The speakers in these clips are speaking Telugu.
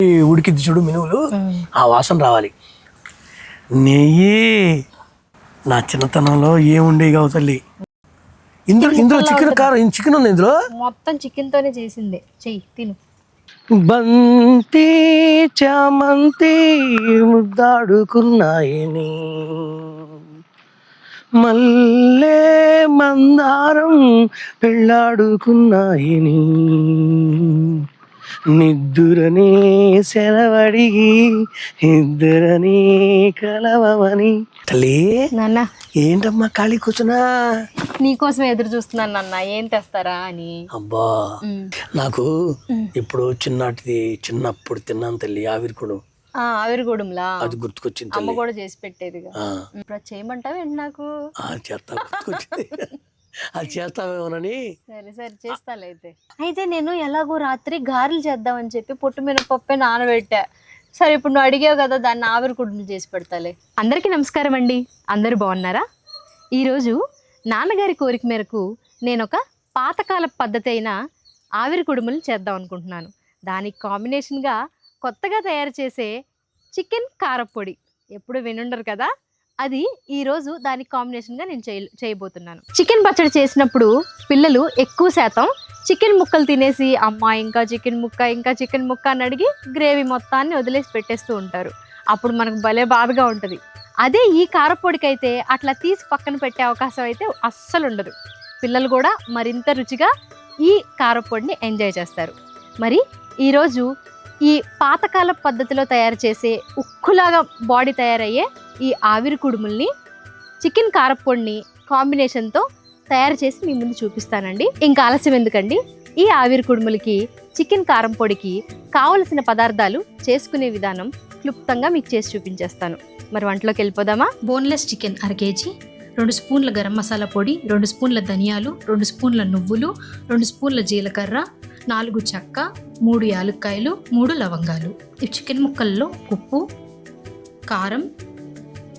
ఉడికిద్ది చూడు మినువులు, ఆ వాసన రావాలి. నెయ్యి నా చిన్నతనంలో ఏముండేవి కావు తల్లి. ఇందులో చికెన్ కారం, చికెన్ ఉంది ఇందులో, మొత్తం చికెన్ తోనే చేసిందే. చెయ్యి తిను. బంతి చామంతి ముద్దాడుకున్నాయని, మల్లె మందారం పెళ్ళాడుకున్నాయని, నిద్దురనే సెలవడిగి ఇద్దరని కలవమని. తల్లి నాన్న, ఏంటమ్మా ఖాళీ కూర్చున్నా? నీకోసం ఎదురు చూస్తున్నాను నాన్న, ఏం తెస్తారా అని. అబ్బా, నాకు ఇప్పుడు చిన్నప్పుడు తిన్నాను తల్లి ఆవిరికుడు. ఆవిరిగూడెంలా అది గుర్తుకొచ్చింది. అమ్మ కూడా చేసి పెట్టేదిగా. ఇప్పుడు చేయమంటావా నాకు? అది చేస్తావేమోనని. సరే సరే చేస్తాలే. అయితే నేను ఎలాగో రాత్రి గారెలు చేద్దామని చెప్పి పొట్టు మినపప్పే నానబెట్టా. సరే ఇప్పుడు నువ్వు అడిగావు కదా, దాన్ని ఆవిరిగూడెం చేసి పెడతాలే. అందరికీ నమస్కారం అండి, అందరూ బాగున్నారా? ఈరోజు నాన్నగారి కోరిక మేరకు నేను ఒక పాతకాల పద్ధతి అయిన ఆవిరికుడుములు చేద్దాం అనుకుంటున్నాను. దానికి కాంబినేషన్గా కొత్తగా తయారు చేసే చికెన్ కారపొడి, ఎప్పుడు వినుండరు కదా, అది ఈరోజు దానికి కాంబినేషన్గా నేను చేయబోతున్నాను. చికెన్ పచ్చడి చేసినప్పుడు పిల్లలు ఎక్కువ శాతం చికెన్ ముక్కలు తినేసి అమ్మ ఇంకా చికెన్ ముక్క అని అడిగి గ్రేవీ మొత్తాన్ని వదిలేసి పెట్టేస్తూ ఉంటారు. అప్పుడు మనకు భలే బాధగా ఉంటుంది. అదే ఈ కారపొడికి అయితే అట్లా తీసి పక్కన పెట్టే అవకాశం అయితే అస్సలు ఉండదు. పిల్లలు కూడా మరింత రుచిగా ఈ కారపొడిని ఎంజాయ్ చేస్తారు. మరి ఈరోజు ఈ పాతకాల పద్ధతిలో తయారు చేసే ఉక్కులాగా బాడీ తయారయ్యే ఈ ఆవిరి కుడుముల్ని చికెన్ కారపొడిని కాంబినేషన్తో తయారు చేసి మీ ముందు చూపిస్తానండి. ఇంకా ఆలస్యం ఎందుకండి, ఈ ఆవిరి కుడుములకి చికెన్ కారం పొడికి కావలసిన పదార్థాలు చేసుకునే విధానం క్లుప్తంగా మీకు చేసి చూపించేస్తాను. మరి వంటలోకి వెళ్ళిపోదామా? బోన్లెస్ చికెన్ 1/2 kg, 2 స్పూన్ల గరం మసాలా పొడి, 2 స్పూన్ల ధనియాలు, 2 స్పూన్ల నువ్వులు, 2 స్పూన్ల జీలకర్ర, 4 చెక్క, 3 యాలక్కాయలు, 3 లవంగాలు. ఈ చికెన్ ముక్కల్లో ఉప్పు, కారం,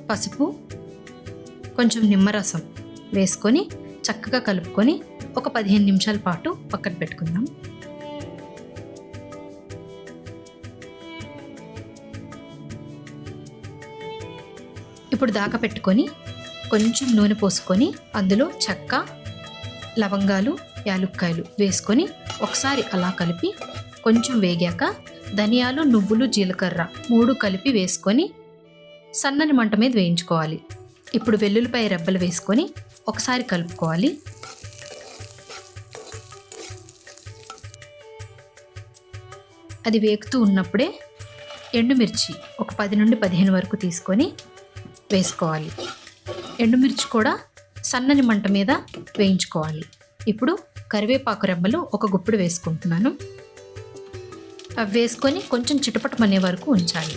పసుపు, కొంచెం నిమ్మరసం వేసుకొని చక్కగా కలుపుకొని ఒక 15 నిమిషాల పాటు పక్కన పెట్టుకుందాం. ఇప్పుడు దాకా పెట్టుకొని కొంచెం నూనె పోసుకొని అందులో చెక్క, లవంగాలు, యాలుక్కాయలు వేసుకొని ఒకసారి అలా కలిపి కొంచెం వేగాక ధనియాలు, నువ్వులు, జీలకర్ర 3 కలిపి వేసుకొని సన్నని మంట మీద వేయించుకోవాలి. ఇప్పుడు వెల్లుల్లిపాయ రెబ్బలు వేసుకొని ఒకసారి కలుపుకోవాలి. అది వేగుతూ ఉన్నప్పుడే ఎండుమిర్చి ఒక 10 నుండి 15 వరకు తీసుకొని వేసుకోవాలి. ఎండుమిర్చి కూడా సన్నని మంట మీద వేయించుకోవాలి. ఇప్పుడు కరివేపాకు రెబ్బలు ఒక గుప్పిడి వేసుకుంటున్నాను. అవి వేసుకొని కొంచెం చిటపటమనే వరకు ఉంచాలి.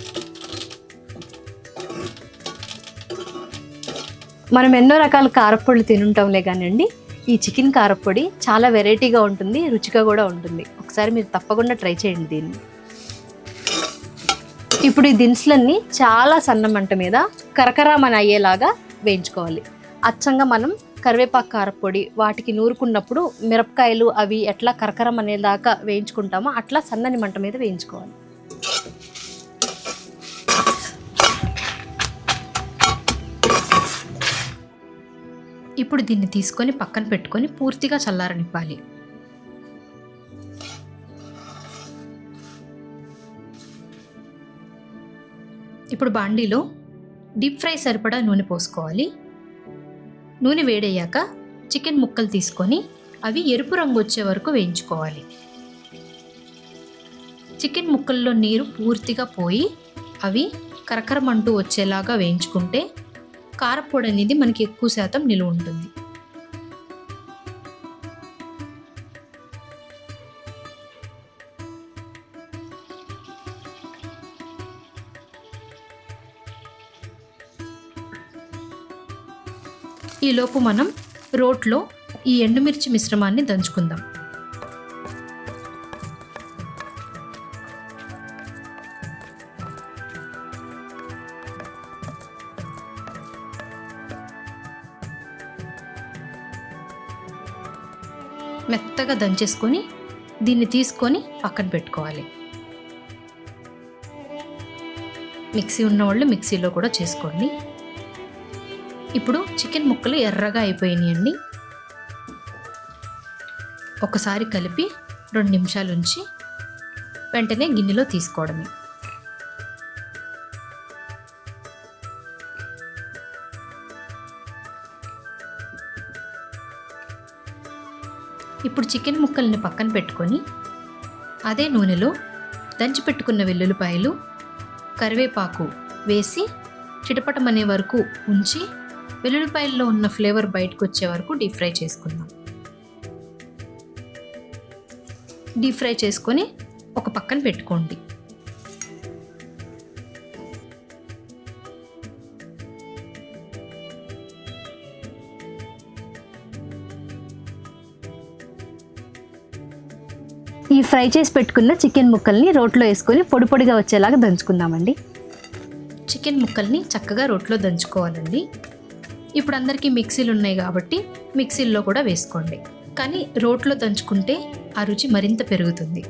మనం ఎన్నో రకాల కారపొడులు తినుంటాంలే కానివ్వండి, ఈ చికెన్ కారపొడి చాలా వెరైటీగా ఉంటుంది, రుచిగా కూడా ఉంటుంది. ఒకసారి మీరు తప్పకుండా ట్రై చేయండి దీన్ని. ఇప్పుడు ఈ దినుసులన్నీ చాలా సన్న మంట మీద కరకరామని అయ్యేలాగా వేయించుకోవాలి. అచ్చంగా మనం కరివేపాకు కారపొడి వాటికి నూరుకున్నప్పుడు మిరపకాయలు అవి ఎట్లా కరకరం అనేదాకా వేయించుకుంటామో అట్లా సన్నని మంట మీద వేయించుకోవాలి. ఇప్పుడు దీన్ని తీసుకొని పక్కన పెట్టుకొని పూర్తిగా చల్లారనివ్వాలి. ఇప్పుడు బాండీలో డీప్ ఫ్రై సరిపడా నూనె పోసుకోవాలి. నూనె వేడయ్యాక చికెన్ ముక్కలు తీసుకొని అవి ఎరుపు రంగు వచ్చే వరకు వేయించుకోవాలి. చికెన్ ముక్కల్లో నీరు పూర్తిగా పోయి అవి కరకరమంటూ వచ్చేలాగా వేయించుకుంటే కారపొడి అనేది మనకి ఎక్కువ శాతం నిలువ ఉంటుంది. ఈలోపు మనం రోట్లో ఈ ఎండుమిర్చి మిశ్రమాన్ని దంచుకుందాం. మెత్తగా దంచేసుకొని దీన్ని తీసుకొని పక్కన పెట్టుకోవాలి. మిక్సీ ఉన్నవాళ్ళు మిక్సీలో కూడా చేసుకోండి. ఇప్పుడు చికెన్ ముక్కలు ఎర్రగా అయిపోయినాయండి. ఒకసారి కలిపి 2 నిమిషాలు ఉంచి వెంటనే గిన్నెలో తీసుకోవడమే. ఇప్పుడు చికెన్ ముక్కల్ని పక్కన పెట్టుకొని అదే నూనెలో దంచి పెట్టుకున్న వెల్లుల్లిపాయలు, కరివేపాకు వేసి చిటపటమనే వరకు ఉంచి వెల్లుల్లిపాయల్లో ఉన్న ఫ్లేవర్ బయటకు వచ్చే వరకు డీప్ ఫ్రై చేసుకుందాం. డీప్ ఫ్రై చేసుకొని ఒక పక్కన పెట్టుకోండి. ఈ ఫ్రై చేసి పెట్టుకున్న చికెన్ ముక్కల్ని రోట్లో వేసుకొని పొడి పొడిగా వచ్చేలాగా దంచుకుందామండి. చికెన్ ముక్కల్ని చక్కగా రోట్లో దంచుకోవాలండి. ఇప్పుడు అందరికీ మిక్సీలు ఉన్నాయి కాబట్టి మిక్సీల్లో కూడా వేసుకోండి. కానీ రోట్లో దంచుకుంటే ఆ రుచి మరింత పెరుగుతుంది.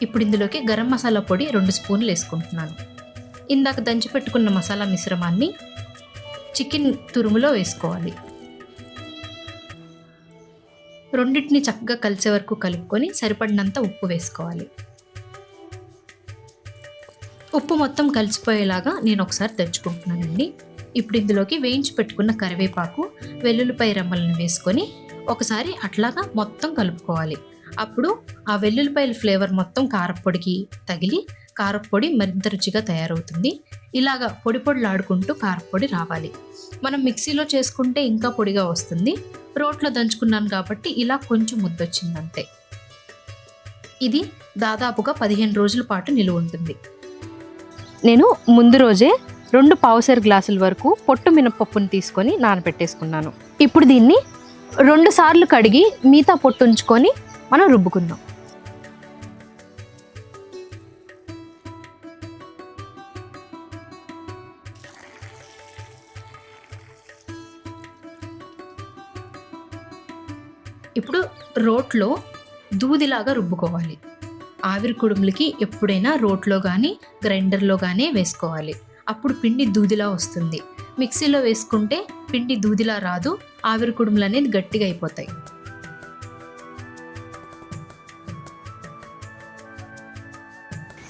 ఇప్పుడు ఇందులోకి గరం మసాలా పొడి 2 స్పూన్లు వేసుకుంటున్నాను. ఇందాక దంచి పెట్టుకున్న మసాలా మిశ్రమాన్ని చికెన్ తురుములో వేసుకోవాలి. రెండింటిని చక్కగా కలిసే వరకు కలుపుకొని సరిపడినంత ఉప్పు వేసుకోవాలి. ఉప్పు మొత్తం కలిసిపోయేలాగా నేను ఒకసారి తెచ్చుకుంటున్నానండి. ఇప్పుడు ఇందులోకి వేయించి పెట్టుకున్న కరివేపాకు, వెల్లుల్లిపాయ రెమ్మలను వేసుకొని ఒకసారి అట్లాగా మొత్తం కలుపుకోవాలి. అప్పుడు ఆ వెల్లుల్లిపాయల ఫ్లేవర్ మొత్తం కారప్పొడికి తగిలి కారప్పొడి మరింత రుచిగా తయారవుతుంది. ఇలాగా పొడి పొడిలాడుకుంటూ కారప్పొడి రావాలి. మనం మిక్సీలో చేసుకుంటే ఇంకా పొడిగా వస్తుంది. రోట్లో దంచుకున్నాను కాబట్టి ఇలా కొంచెం ముద్దొచ్చింది అంతే. ఇది దాదాపుగా 15 రోజుల పాటు నిలువ ఉంటుంది. నేను ముందు రోజే 2 పావుసేరు గ్లాసుల వరకు పొట్టు మినపప్పును తీసుకొని నానబెట్టేసుకున్నాను. ఇప్పుడు దీన్ని 2 సార్లు కడిగి మిగతా పొట్టు ఉంచుకొని మనం రుబ్బుకుందాం. ఇప్పుడు రోట్లో దూదిలాగా రుబ్బుకోవాలి. ఆవిరి కుడుములకి ఎప్పుడైనా రోట్లో కానీ గ్రైండర్లో కానీ వేసుకోవాలి. అప్పుడు పిండి దూదిలా వస్తుంది. మిక్సీలో వేసుకుంటే పిండి దూదిలా రాదు, ఆవిరి కుడుములు అనేది గట్టిగా అయిపోతాయి.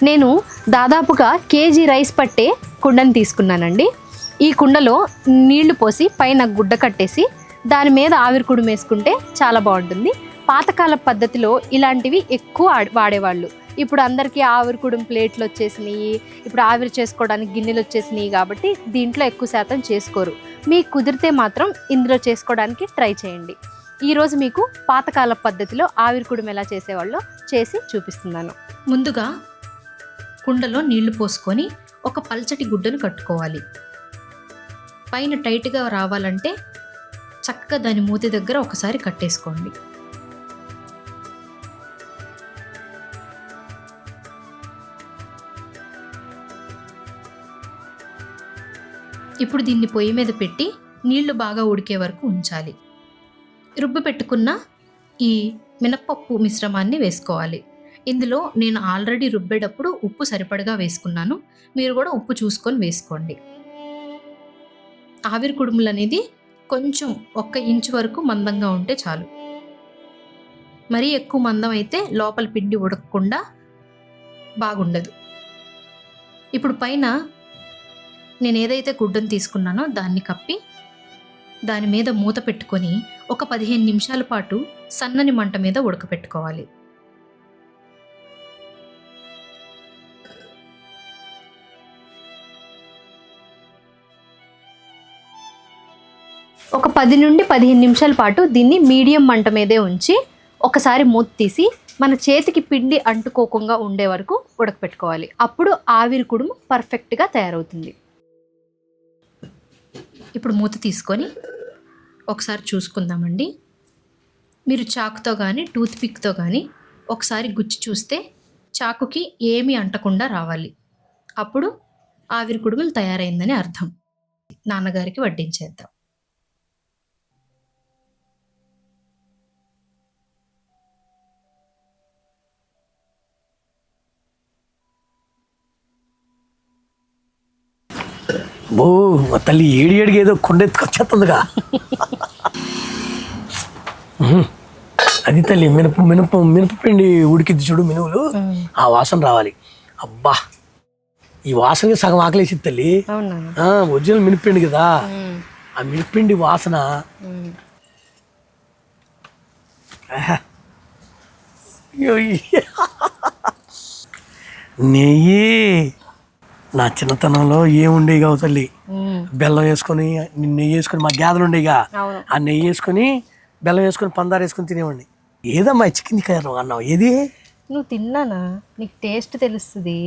నేను దాదాపుగా కేజీ రైస్ పట్టే కుండను తీసుకున్నానండి. ఈ కుండలో నీళ్లు పోసి పైన గుడ్డ కట్టేసి దాని మీద ఆవిరి కుడుము వేసుకుంటే చాలా బాగుంటుంది. పాతకాల పద్ధతిలో ఇలాంటివి ఎక్కువ వాడేవాళ్ళు. ఇప్పుడు అందరికీ ఆవిరి కుడుము ప్లేట్లు వచ్చేసినాయి, ఇప్పుడు ఆవిరి చేసుకోవడానికి గిన్నెలు వచ్చేసినాయి కాబట్టి దీంట్లో ఎక్కువ శాతం చేసుకోరు. మీకు కుదిరితే మాత్రం ఇందులో చేసుకోవడానికి ట్రై చేయండి. ఈరోజు మీకు పాతకాల పద్ధతిలో ఆవిరి కుడుము ఎలా చేసేవాళ్ళో చేసి చూపిస్తున్నాను. ముందుగా కుండలో నీళ్లు పోసుకొని ఒక పల్చటి గుడ్డను కట్టుకోవాలి. పైన టైట్గా రావాలంటే చక్కగా దాని మూతి దగ్గర ఒకసారి కట్టేసుకోండి. ఇప్పుడు దీన్ని పొయ్యి మీద పెట్టి నీళ్లు బాగా ఉడికే వరకు ఉంచాలి. రుబ్బు పెట్టుకున్న ఈ మినప్పప్పు మిశ్రమాన్ని వేసుకోవాలి. ఇందులో నేను ఆల్రెడీ రుబ్బేటప్పుడు ఉప్పు సరిపడగా వేసుకున్నాను. మీరు కూడా ఉప్పు చూసుకొని వేసుకోండి. ఆవిరి కుడుములు అనేది కొంచెం 1 ఇంచు వరకు మందంగా ఉంటే చాలు. మరీ ఎక్కువ మందం అయితే లోపల పిండి ఉడకకుండా బాగుండదు. ఇప్పుడు పైన నేను ఏదైతే గుడ్డను తీసుకున్నానో దాన్ని కప్పి దాని మీద మూత పెట్టుకొని ఒక 15 నిమిషాల పాటు సన్నని మంట మీద ఉడకపెట్టుకోవాలి. ఒక 10 నుండి 15 నిమిషాల పాటు దీన్ని మీడియం మంట మీదే ఉంచి ఒకసారి మూత తీసి మన చేతికి పిండి అంటుకోకుండా ఉండే వరకు ఉడకపెట్టుకోవాలి. అప్పుడు ఆవిరి కుడుము పర్ఫెక్ట్గా తయారవుతుంది. ఇప్పుడు మూత తీసుకొని ఒకసారి చూసుకుందామండి. మీరు చాకుతో కానీ టూత్ పిక్తో కానీ ఒకసారి గుచ్చి చూస్తే చాకుకి ఏమీ అంటకుండా రావాలి. అప్పుడు ఆవిరి కుడుములు తయారైందని అర్థం. నాన్నగారికి వడ్డించేద్దాం. బో మా తల్లి ఏడికి ఏదో కొండెత్తుకొచ్చేస్తుందిగా. అది తల్లి మినపపిండి ఉడికిద్ది చూడు మినువులు, ఆ వాసన రావాలి. అబ్బా ఈ వాసనకి సగం ఆకలేసి తల్లి. ఒరిజినల్ మినపిండి కదా, ఆ మినపిండి వాసన. నెయ్యి నా చిన్నతనంలో ఏముండేవి కావు తల్లి. బెల్లం వేసుకొని నెయ్యి వేసుకొని, మా గేదెలు ఉండేగా, ఆ నెయ్యి వేసుకొని బెల్లం వేసుకొని పందారు వేసుకొని తినేవాడిని. ఏదమ్మా చికెన్ కర్రీ అన్నావు, ఏది నువ్వు తిన్నానా? నీకు టేస్ట్ తెలుస్తుంది.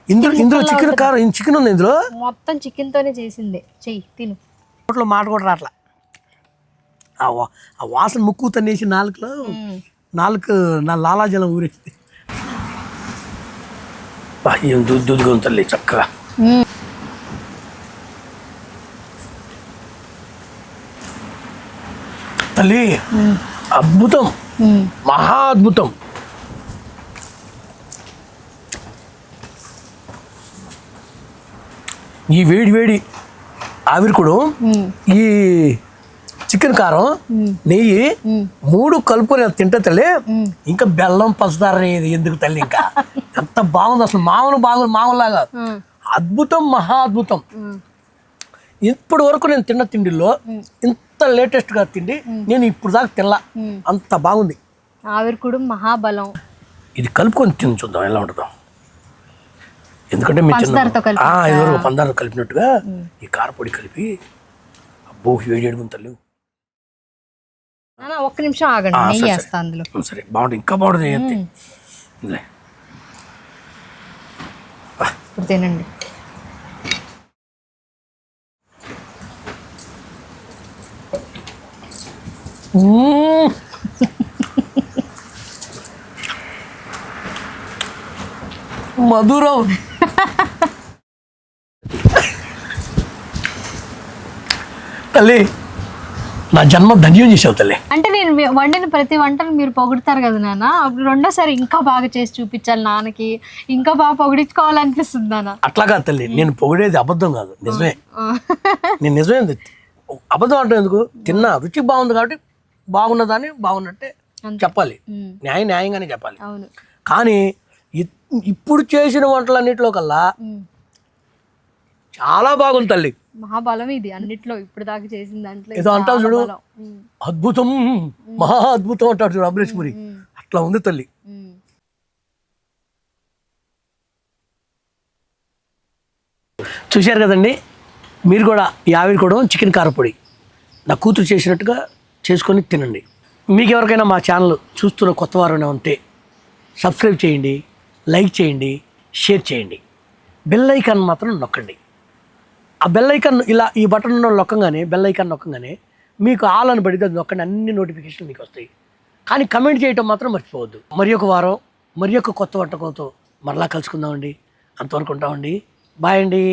ఇందులో చికెన్ కారం, చికెన్ ఉంది ఇందులో, మొత్తం చికెన్ తోనే చేసిందే. చెయ్యి తిను. నోట్లో మాట కూడా రాట్లా. ఆ వాసన ముక్కు తన్నేసి నాలుగులో నా లాలాజలం ఊరేసింది. ఏం దుద్దుగా ఉంది తల్లి చక్కగా. తల్లి అద్భుతం, మహా అద్భుతం. ఈ వేడి వేడి ఆవిరికుడు, ఈ చికెన్ కారం, నెయ్యి 3 కలుపుకొని తింటే తల్లి, ఇంకా బెల్లం పంచదార ఎందుకు తల్లి, ఇంకా ఎంత బాగుంది అసలు. మామూలులాగా అద్భుతం, మహా అద్భుతం. ఇప్పటి వరకు నేను తిన్న తిండిలో ఇంత లేటెస్ట్గా తిండి నేను ఇప్పుడు దాకా తినలా, అంత బాగుంది. ఆవిరికుడు మహాబలం. ఇది కలుపుకొని తిని చూద్దాం ఎలా ఉంటుందో. ఎందుకంటే మీరు ఇదివరకు పందారు కలిపినట్టుగా ఈ కారపొడి కలిపి, అబ్బో వేడి అడుగుంది తల్లి. ఒక్క నిమిషం ఆగండి, నెయ్యి వేస్తా అందులో. సరే బాగుంటుంది, ఇంకా బాగుంటుంది. ఇప్పుడు తినండి. మధురం. తల్లి నా జన్మ ధన్యం చేసావు తల్లి. అంటే నేను వండిన ప్రతి వంటను మీరు పొగుడుతారు కదా నాన్న, అప్పుడు రెండోసారి ఇంకా బాగా చేసి చూపించాలి నాన్నకి, ఇంకా బాగా పొగిడించుకోవాలనిపిస్తుంది నాన్న. అట్లా కాదు తల్లి, నేను పొగిడేది అబద్ధం కాదు, నిజమే. నేను నిజమే, అబద్ధం అంటే ఎందుకు? తిన్నా, రుచి బాగుంది కాబట్టి బాగున్నదాన్ని బాగున్నట్టే చెప్పాలి, న్యాయంగానే చెప్పాలి. కానీ ఇప్పుడు చేసిన వంటలన్నిటిలో కల్లా చాలా బాగుంది తల్లి. మహాబలం ఇది అన్నిట్లో, ఇప్పుడు దాకా చేసిన దాంట్లో. ఏదో అంటావు చూడు, అద్భుతం, మహా అద్భుతం అంటాడు చూడు అమరేష్ పురి, అట్లా ఉంది తల్లి. చూశారు కదండి, మీరు కూడా ఈ ఆవిరికోవడం చికెన్ కారపొడి నా కూతురు చేసినట్టుగా చేసుకొని తినండి. మీకు ఎవరికైనా మా ఛానల్ చూస్తున్న కొత్త వారైనా ఉంటే సబ్స్క్రైబ్ చేయండి, లైక్ చేయండి, షేర్ చేయండి, బెల్ ఐకాన్ మాత్రం నొక్కండి. ఆ బెల్ ఐకాన్ ఇలా ఈ బటన్ నొక్కగానే, బెల్ ఐకాన్ నొక్కగానే మీకు ఆల్ అని పడితే నొక్కండి, అన్ని నోటిఫికేషన్లు మీకు వస్తాయి. కానీ కమెంట్ చేయటం మాత్రం మర్చిపోవద్దు. మరి ఒక వారం మరి ఒక కొత్త వంటకంతో మరలా కలుసుకుందామండి. అంతవరకు ఉంటామండి. బాయ్ అండి.